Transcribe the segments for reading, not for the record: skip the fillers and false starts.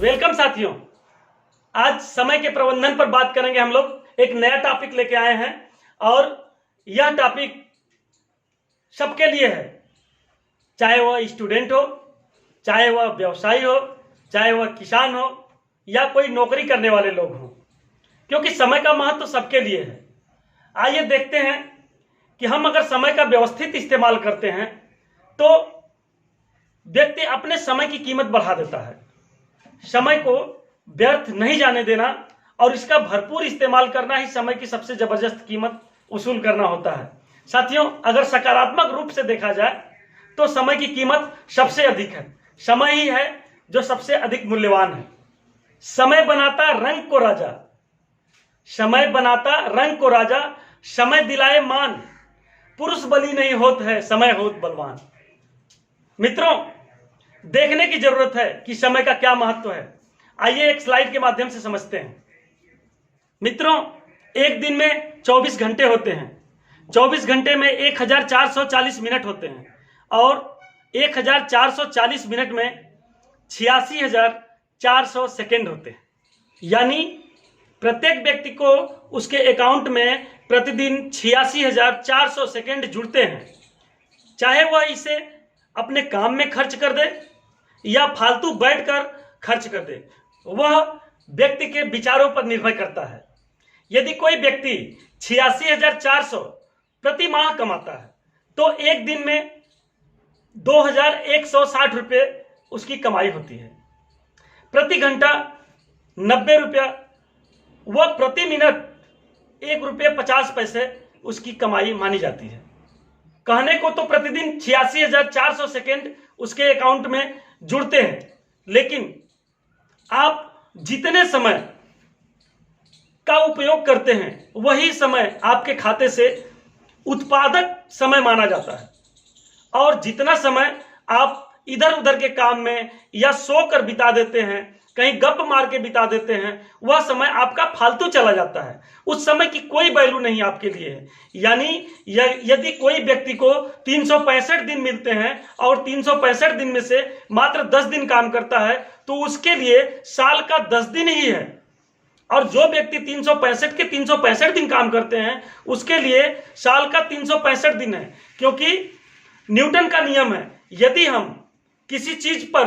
Welcome साथियों। आज समय के प्रबंधन पर बात करेंगे। हम लोग एक नया टॉपिक लेके आए हैं और यह टॉपिक सबके लिए है, चाहे वह स्टूडेंट हो, चाहे वह व्यवसायी हो, चाहे वह किसान हो या कोई नौकरी करने वाले लोग हों, क्योंकि समय का महत्व तो सबके लिए है। आइए देखते हैं कि हम अगर समय का व्यवस्थित इस्तेमाल करते हैं तो व्यक्ति अपने समय की कीमत बढ़ा देता है। समय को व्यर्थ नहीं जाने देना और इसका भरपूर इस्तेमाल करना ही समय की सबसे जबरदस्त कीमत वसूल करना होता है। साथियों, अगर सकारात्मक रूप से देखा जाए तो समय की कीमत सबसे अधिक है। समय ही है जो सबसे अधिक मूल्यवान है। समय बनाता रंग को राजा, समय बनाता रंग को राजा, समय दिलाए मान, पुरुष बली नहीं होत है, समय होत बलवान। मित्रों, देखने की जरूरत है कि समय का क्या महत्व है। आइए एक स्लाइड के माध्यम से समझते हैं। मित्रों, एक दिन में 24 घंटे होते हैं। 24 घंटे में 1440 मिनट होते हैं और 1440 मिनट में 86,400 सेकेंड होते हैं। यानी प्रत्येक व्यक्ति को उसके अकाउंट में प्रतिदिन 86,400 सेकेंड जुड़ते हैं। चाहे वह इसे अपने काम में खर्च कर दे या फालतू बैठकर खर्च कर दे, वह व्यक्ति के विचारों पर निर्भर करता है। यदि कोई व्यक्ति 86,400 प्रति माह कमाता है तो एक दिन में 2,160 रुपये उसकी कमाई होती है। प्रति घंटा 90 रुपया, वह प्रति मिनट 1 रुपये 50 पैसे उसकी कमाई मानी जाती है। कहने को तो प्रतिदिन 86,400 सेकेंड उसके अकाउंट में जुड़ते हैं, लेकिन आप जितने समय का उपयोग करते हैं वही समय आपके खाते से उत्पादक समय माना जाता है। और जितना समय आप इधर उधर के काम में या सोकर बिता देते हैं, कहीं गप मार के बिता देते हैं, वह समय आपका फालतू चला जाता है। उस समय की कोई वैल्यू नहीं आपके लिए है। यानी यदि कोई व्यक्ति को 365 दिन मिलते हैं और 365 दिन में से मात्र 10 दिन काम करता है तो उसके लिए साल का 10 दिन ही है। और जो व्यक्ति 365 के 365 दिन काम करते हैं उसके लिए साल का 365 दिन है। क्योंकि न्यूटन का नियम है, यदि हम किसी चीज पर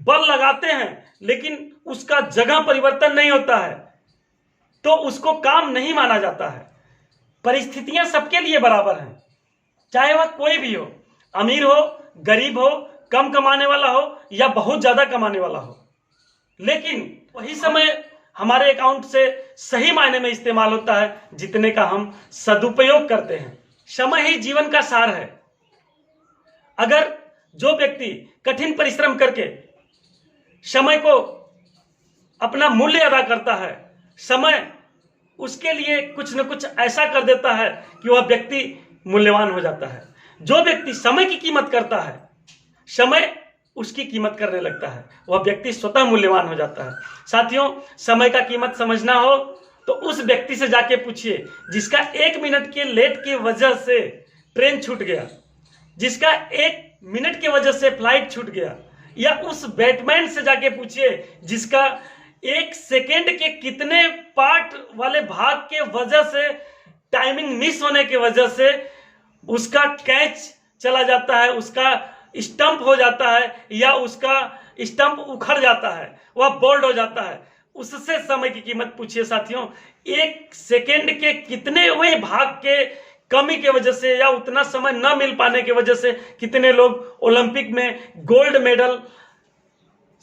बल लगाते हैं लेकिन उसका जगह परिवर्तन नहीं होता है तो उसको काम नहीं माना जाता है। परिस्थितियां सबके लिए बराबर हैं, चाहे वह कोई भी हो, अमीर हो, गरीब हो, कम कमाने वाला हो या बहुत ज्यादा कमाने वाला हो, लेकिन वही समय हमारे अकाउंट से सही मायने में इस्तेमाल होता है जितने का हम सदुपयोग करते हैं। समय ही जीवन का सार है। अगर जो व्यक्ति कठिन परिश्रम करके समय को अपना मूल्य अदा करता है, समय उसके लिए कुछ न कुछ ऐसा कर देता है कि वह व्यक्ति मूल्यवान हो जाता है। जो व्यक्ति समय की कीमत करता है, समय उसकी कीमत करने लगता है, वह व्यक्ति स्वतः मूल्यवान हो जाता है। साथियों, समय का कीमत समझना हो तो उस व्यक्ति से जाके पूछिए जिसका 1 मिनट के लेट की वजह से ट्रेन छूट गया, जिसका 1 मिनट की वजह से फ्लाइट छूट गया, या उस बैटमैन से जाके पूछिए जिसका 1 सेकेंड के कितने पार्ट वाले भाग के वजह से, टाइमिंग मिस होने की वजह से उसका कैच चला जाता है, उसका स्टंप हो जाता है या उसका स्टंप उखड़ जाता है, वह बोल्ड हो जाता है। उससे समय की कीमत पूछिए। साथियों, 1 सेकेंड के कितने हुए भाग के कमी की वजह से या उतना समय न मिल पाने की वजह से कितने लोग ओलंपिक में गोल्ड मेडल,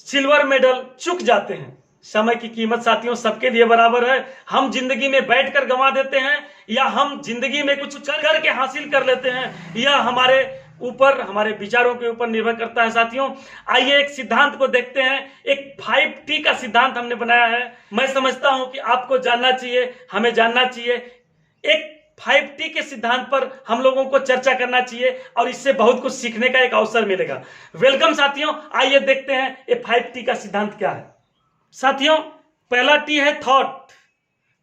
सिल्वर मेडल चूक जाते हैं। समय की कीमत साथियों सबके लिए बराबर है। हम जिंदगी में बैठकर गंवा देते हैं या हम जिंदगी में कुछ करके हासिल कर लेते हैं, यह हमारे ऊपर, हमारे विचारों के ऊपर निर्भर करता है। साथियों, आइए एक सिद्धांत को देखते हैं। एक 5T का सिद्धांत हमने बनाया है। मैं समझता हूं कि आपको जानना चाहिए, हमें जानना चाहिए। एक 5T के सिद्धांत पर हम लोगों को चर्चा करना चाहिए और इससे बहुत कुछ सीखने का एक अवसर मिलेगा। वेलकम साथियों, आइए देखते हैं ये 5T का सिद्धांत क्या है। साथियों, पहला T है थॉट।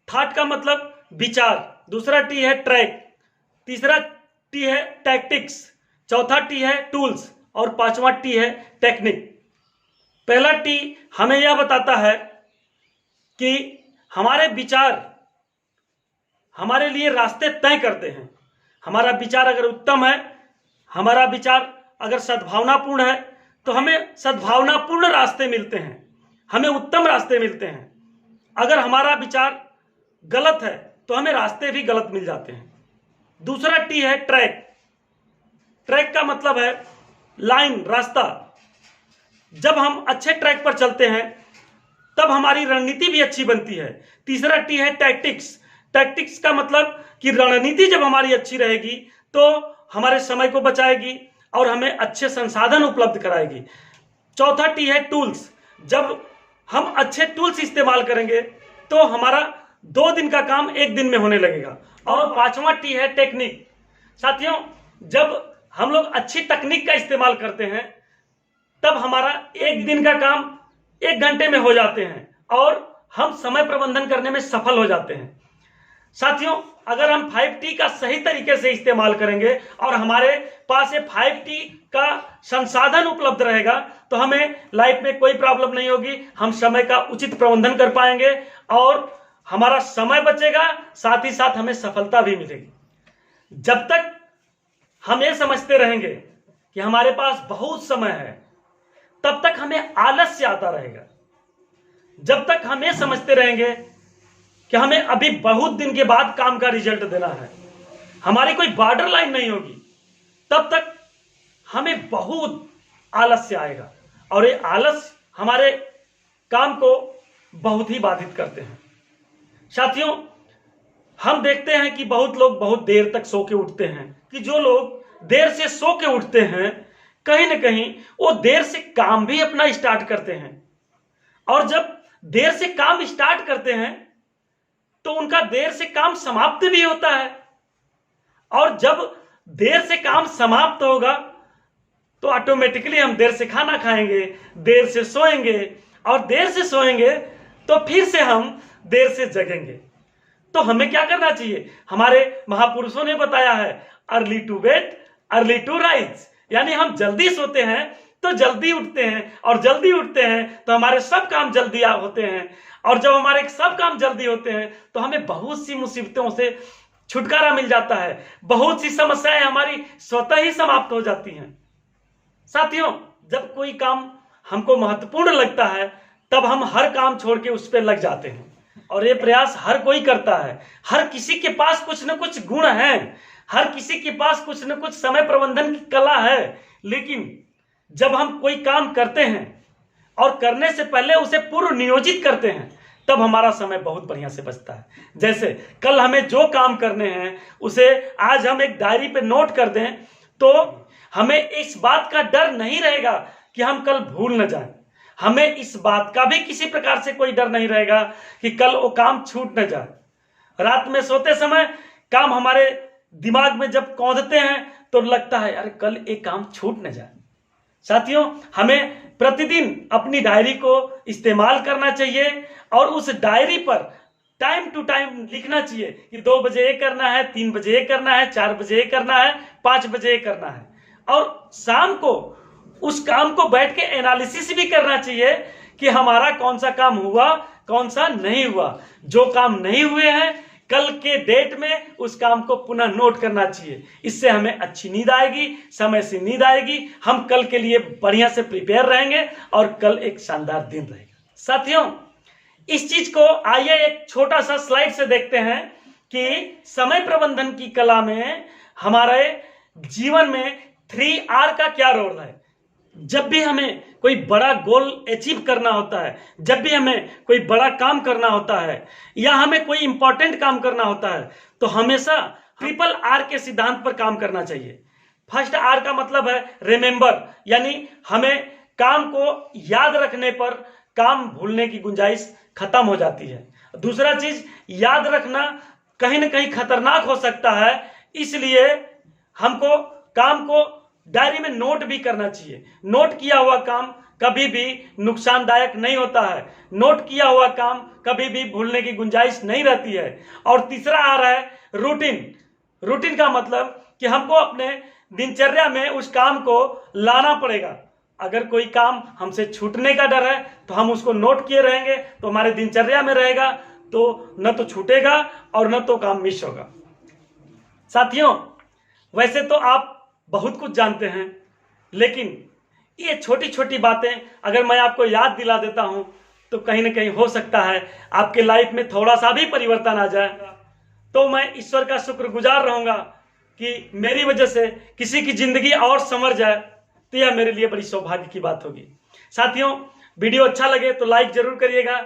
थॉट का मतलब विचार। दूसरा T है ट्रैक। तीसरा T है टैक्टिक्स। चौथा T है टूल्स और 5वां T है टेक्निक। पहला टी हमें यह बताता है कि हमारे विचार हमारे लिए रास्ते तय करते हैं। हमारा विचार अगर उत्तम है, हमारा विचार अगर सद्भावनापूर्ण है, तो हमें सद्भावनापूर्ण रास्ते मिलते हैं, हमें उत्तम रास्ते मिलते हैं। अगर हमारा विचार गलत है तो हमें रास्ते भी गलत मिल जाते हैं। दूसरा टी है ट्रैक। ट्रैक का मतलब है लाइन, रास्ता। जब हम अच्छे ट्रैक पर चलते हैं तब हमारी रणनीति भी अच्छी बनती है। तीसरा टी है टैक्टिक्स। टैक्टिक्स का मतलब कि रणनीति जब हमारी अच्छी रहेगी तो हमारे समय को बचाएगी और हमें अच्छे संसाधन उपलब्ध कराएगी। चौथा टी है टूल्स। जब हम अच्छे टूल्स इस्तेमाल करेंगे तो हमारा 2 दिन का काम 1 दिन में होने लगेगा। और पांचवा टी है टेक्निक। साथियों, जब हम लोग अच्छी तकनीक का इस्तेमाल करते हैं तब हमारा 1 दिन का काम 1 घंटे में हो जाते हैं और हम समय प्रबंधन करने में सफल हो जाते हैं। साथियों, अगर हम 5T का सही तरीके से इस्तेमाल करेंगे और हमारे पास ये 5T का संसाधन उपलब्ध रहेगा तो हमें लाइफ में कोई प्रॉब्लम नहीं होगी। हम समय का उचित प्रबंधन कर पाएंगे और हमारा समय बचेगा, साथ ही साथ हमें सफलता भी मिलेगी। जब तक हम ये समझते रहेंगे कि हमारे पास बहुत समय है, तब तक हमें आलस्य आता रहेगा। जब तक हम ये समझते रहेंगे कि हमें अभी बहुत दिन के बाद काम का रिजल्ट देना है, हमारी कोई बॉर्डर लाइन नहीं होगी, तब तक हमें बहुत आलस्य आएगा और ये आलस हमारे काम को बहुत ही बाधित करते हैं। साथियों, हम देखते हैं कि बहुत लोग बहुत देर तक सो के उठते हैं, कि जो लोग देर से सो के उठते हैं कहीं ना कहीं वो देर से काम भी अपना स्टार्ट करते हैं, और जब देर से काम स्टार्ट करते हैं तो उनका देर से काम समाप्त भी होता है, और जब देर से काम समाप्त होगा तो ऑटोमेटिकली हम देर से खाना खाएंगे, देर से सोएंगे, और देर से सोएंगे तो फिर से हम देर से जगेंगे। तो हमें क्या करना चाहिए? हमारे महापुरुषों ने बताया है, early to bed early to rise, यानी हम जल्दी सोते हैं तो जल्दी उठते हैं, और जल्दी उठते हैं तो हमारे सब काम जल्दी होते हैं, और जब हमारे सब काम जल्दी होते हैं तो हमें बहुत सी मुसीबतों से छुटकारा मिल जाता है, बहुत सी समस्याएं हमारी स्वतः ही समाप्त हो जाती हैं। साथियों, जब कोई काम हमको महत्वपूर्ण लगता है तब हम हर काम छोड़ के उस पर लग जाते हैं, और ये प्रयास हर कोई करता है। हर किसी के पास कुछ न कुछ गुण है, हर किसी के पास कुछ न कुछ समय प्रबंधन की कला है, लेकिन जब हम कोई काम करते हैं और करने से पहले उसे पूर्व नियोजित करते हैं तब हमारा समय बहुत बढ़िया से बचता है। जैसे कल हमें जो काम करने हैं उसे आज हम एक डायरी पे नोट कर दें तो हमें इस बात का डर नहीं रहेगा कि हम कल भूल न जाएं। हमें इस बात का भी किसी प्रकार से कोई डर नहीं रहेगा कि कल वो काम छूट न जाए। रात में सोते समय काम हमारे दिमाग में जब कौंधते हैं तो लगता है यार कल एक काम छूट न जाए। साथियों, हमें प्रतिदिन अपनी डायरी को इस्तेमाल करना चाहिए और उस डायरी पर टाइम टू टाइम लिखना चाहिए कि 2 बजे ये करना है, 3 बजे ये करना है, 4 बजे ये करना है, 5 बजे ये करना है, और शाम को उस काम को बैठ के एनालिसिस भी करना चाहिए कि हमारा कौन सा काम हुआ, कौन सा नहीं हुआ। जो काम नहीं हुए हैं कल के डेट में उस काम को पुनः नोट करना चाहिए। इससे हमें अच्छी नींद आएगी, समय से नींद आएगी, हम कल के लिए बढ़िया से प्रिपेयर रहेंगे और कल एक शानदार दिन रहेगा। साथियों, इस चीज को आइए एक छोटा सा स्लाइड से देखते हैं कि समय प्रबंधन की कला में हमारे जीवन में 3R का क्या रोल है। जब भी हमें कोई बड़ा गोल अचीव करना होता है, जब भी हमें कोई बड़ा काम करना होता है या हमें कोई इंपॉर्टेंट काम करना होता है तो हमेशा RRR के सिद्धांत पर काम करना चाहिए। फर्स्ट R का मतलब है रिमेंबर, यानी हमें काम को याद रखने पर काम भूलने की गुंजाइश खत्म हो जाती है। दूसरा चीज, याद रखना कहीं ना कहीं खतरनाक हो सकता है, इसलिए हमको काम को डायरी में नोट भी करना चाहिए। नोट किया हुआ काम कभी भी नुकसानदायक नहीं होता है, नोट किया हुआ काम कभी भी भूलने की गुंजाइश नहीं रहती है। और तीसरा आ रहा है रूटीन। रूटीन का मतलब कि हमको अपने दिनचर्या में उस काम को लाना पड़ेगा। अगर कोई काम हमसे छूटने का डर है तो हम उसको नोट किए रहेंगे, तो हमारे दिनचर्या में रहेगा, तो न तो छूटेगा और न तो काम मिस होगा। साथियों, वैसे तो आप बहुत कुछ जानते हैं, लेकिन ये छोटी छोटी बातें अगर मैं आपको याद दिला देता हूं तो कहीं ना कहीं हो सकता है आपके लाइफ में थोड़ा सा भी परिवर्तन आ जाए। तो मैं ईश्वर का शुक्रगुजार रहूंगा कि मेरी वजह से किसी की जिंदगी और संवर जाए, तो यह मेरे लिए बड़ी सौभाग्य की बात होगी। साथियों, वीडियो अच्छा लगे तो लाइक जरूर करिएगा,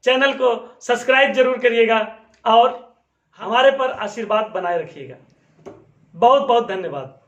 चैनल को सब्सक्राइब जरूर करिएगा और हमारे पर आशीर्वाद बनाए रखिएगा। बहुत बहुत धन्यवाद।